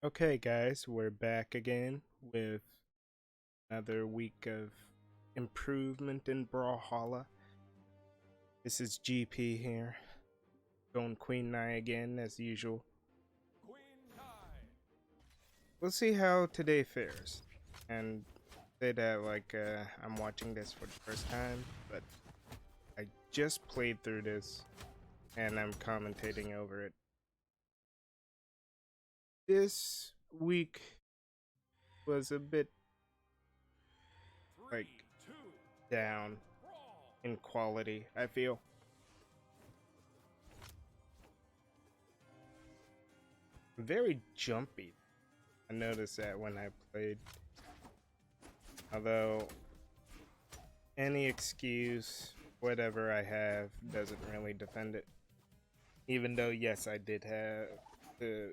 Okay, guys, we're back again with another week of improvement in Brawlhalla. This is GP here, going Queen Nai again as usual. We'll see how today fares, and say that I'm watching this for the first time, but I just played through this, and I'm commentating over it. This week was a bit down in quality, I feel. Very jumpy. I noticed that when I played. Although any excuse, whatever I have, doesn't really defend it. Even though, yes, I did have to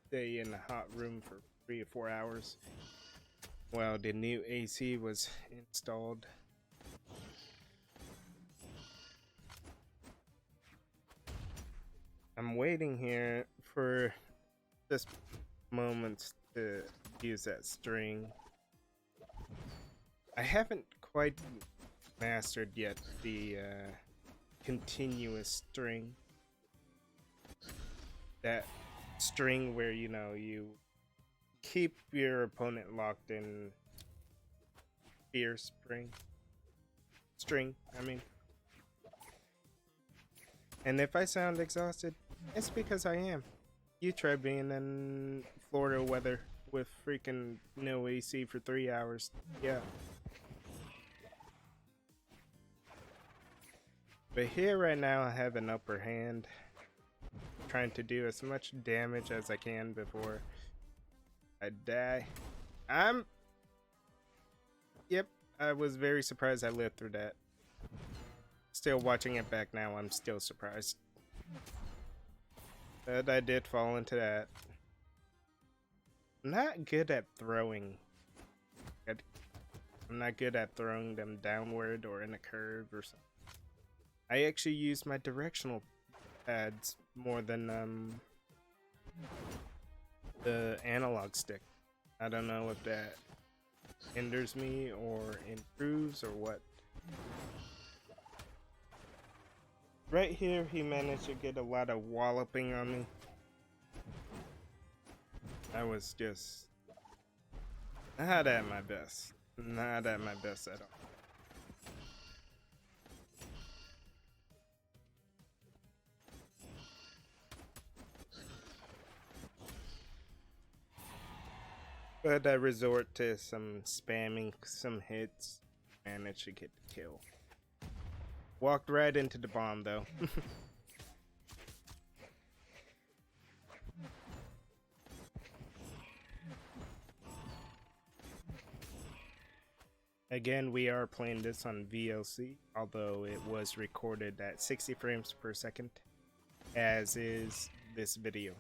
stay in the hot room for 3 or 4 hours while the new AC was installed. I'm waiting here for this moment to use that string. I haven't quite mastered yet the continuous string. That string where, you keep your opponent locked in fear string, I mean. And if I sound exhausted, it's because I am. You try being in Florida weather with freaking no AC for 3 hours. Yeah. But here right now I have an upper hand. Trying to do as much damage as I can before I die. Yep, I was very surprised I lived through that. Still watching it back now, I'm still surprised. But I did fall into that. I'm not good at throwing. I'm not good at throwing them downward or in a curve or something. I actually use my directional pads more than the analog stick. I don't know if that hinders me or improves or what. Right here, he managed to get a lot of walloping on me. I was just not at my best. Not at my best at all. But I resort to some spamming, some hits, managed to get the kill. Walked right into the bomb though. Again, we are playing this on VLC, although it was recorded at 60 frames per second, as is this video.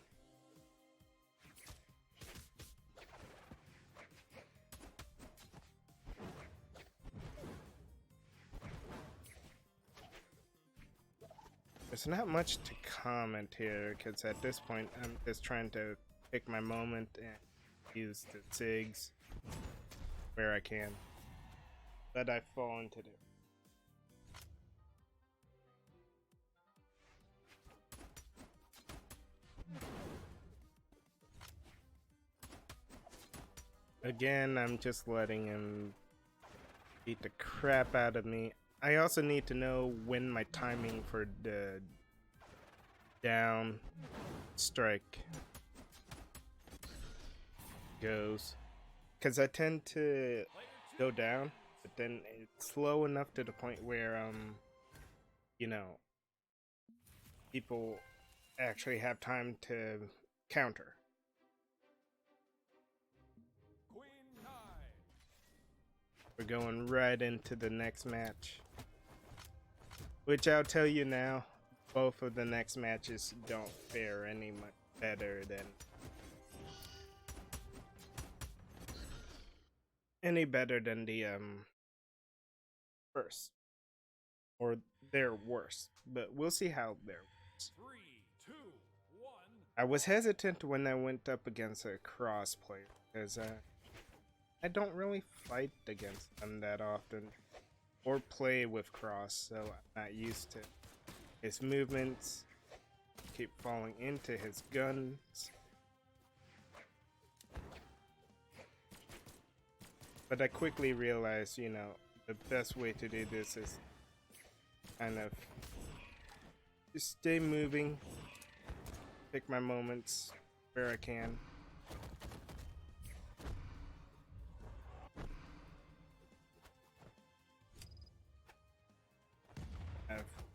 There's not much to comment here, because at this point I'm just trying to pick my moment and use the SIGs where I can. But I fall into it. Again, I'm just letting him beat the crap out of me. I also need to know when my timing for the down strike goes, because I tend to go down, but then it's slow enough to the point where people actually have time to counter. We're going right into the next match, which I'll tell you now, both of the next matches don't fare any much better than the first, or they're worse, but we'll see how they're worse. I was hesitant when I went up against a cross player because I don't really fight against them that often or play with cross, so I'm not used to his movements. Keep falling into his guns. But I quickly realized, you know, the best way to do this is kind of just stay moving, pick my moments where I can.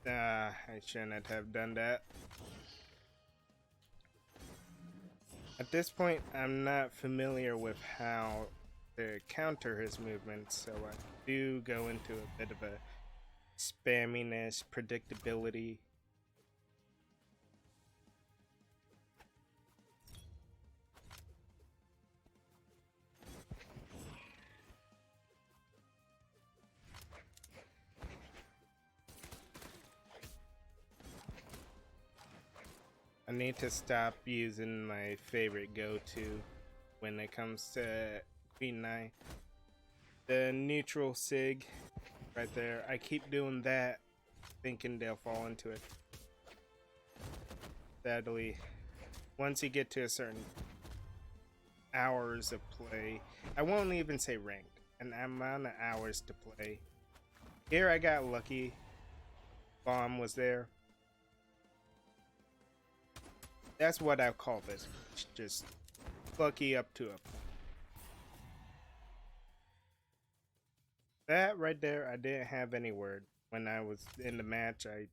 I shouldn't have done that. At this point, I'm not familiar with how to counter his movements, so I do go into a bit of a spamminess, predictability. I need to stop using my favorite go-to when it comes to Queen Knight. The neutral sig right there. I keep doing that, thinking they'll fall into it. Sadly, once you get to a certain hours of play, I won't even say ranked, an amount of hours to play. Here I got lucky. Bomb was there. That's what I call this. Just lucky up to a point. That right there, I didn't have any word. When I was in the match, I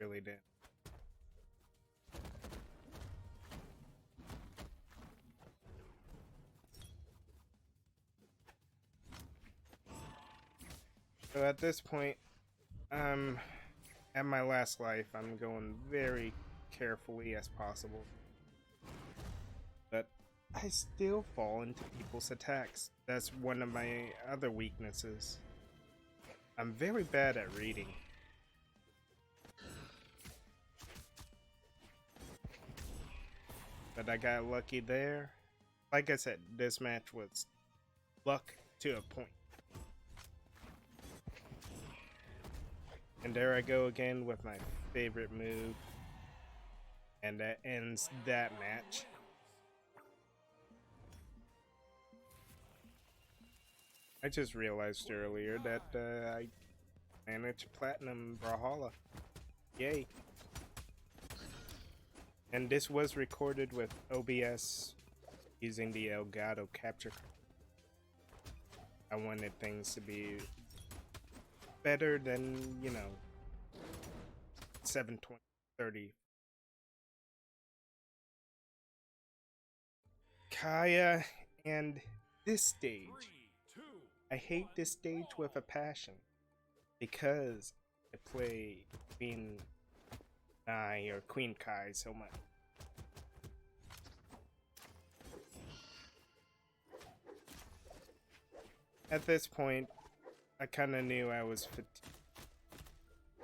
really didn't. So at this point, at my last life, I'm going very carefully as possible. But I still fall into people's attacks. That's one of my other weaknesses. I'm very bad at reading. But I got lucky there. Like I said, this match was luck to a point. And there I go again with my favorite move. And that ends that match. I just realized earlier that I managed Platinum Brawlhalla. Yay. And this was recorded with OBS using the Elgato capture card. I wanted things to be better than, you know, 720-30. Kaya and this stage. I hate this stage with a passion because I play Queen Nai or Queen Kai so much. At this point, I kind of knew I was fatigued.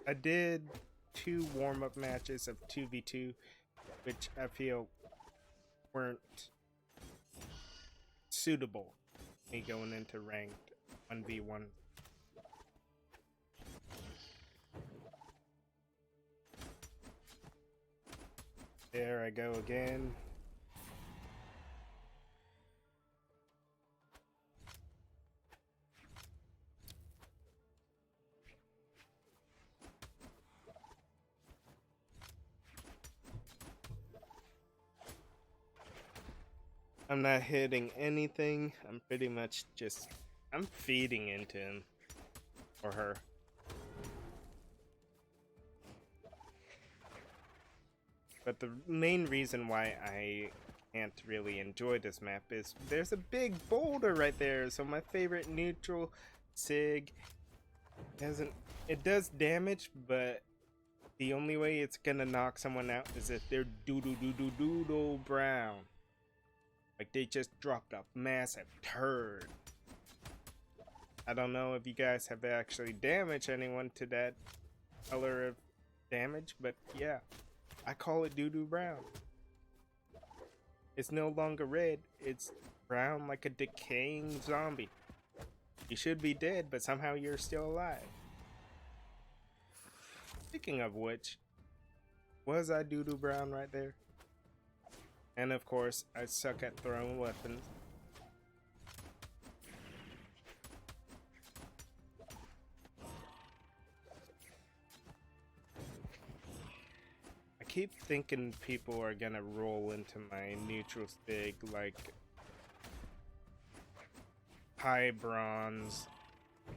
I did 2 warm-up matches of 2v2, which I feel weren't suitable me going into ranked 1v1. There I go again. I'm not hitting anything. I'm pretty much just, I'm feeding into him or her. But the main reason why I can't really enjoy this map is there's a big boulder right there. So my favorite neutral sig it does damage, but the only way it's gonna knock someone out is if they're doodle brown. Like they just dropped a massive turd. I don't know if you guys have actually damaged anyone to that color of damage, but yeah, I call it doo-doo brown. It's no longer red, it's brown like a decaying zombie. You should be dead, but somehow you're still alive. Speaking of which, was I doo-doo brown right there? And of course, I suck at throwing weapons. I keep thinking people are gonna roll into my neutral stick like high bronze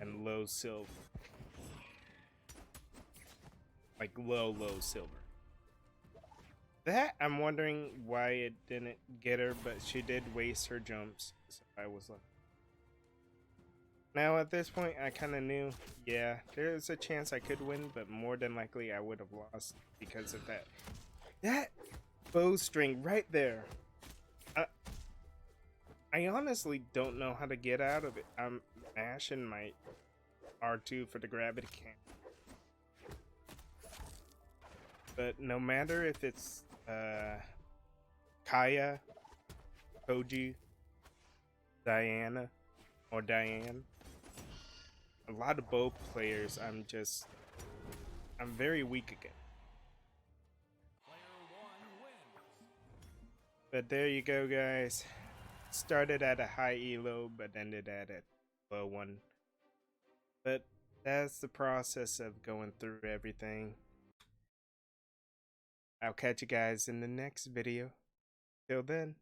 and low silver. Like low silver. That, I'm wondering why it didn't get her, but she did waste her jumps, so I was lucky. Now at this point, I kind of knew, yeah, there's a chance I could win, but more than likely I would have lost because of that. That bowstring right there. I honestly don't know how to get out of it. I'm mashing my R2 for the gravity cam. But no matter if it's Kaya, Koji, Diana, or Diane, a lot of bow players, I'm very weak again. But there you go, guys. Started at a high elo, but ended at a low one. But that's the process of going through everything. I'll catch you guys in the next video. Till then.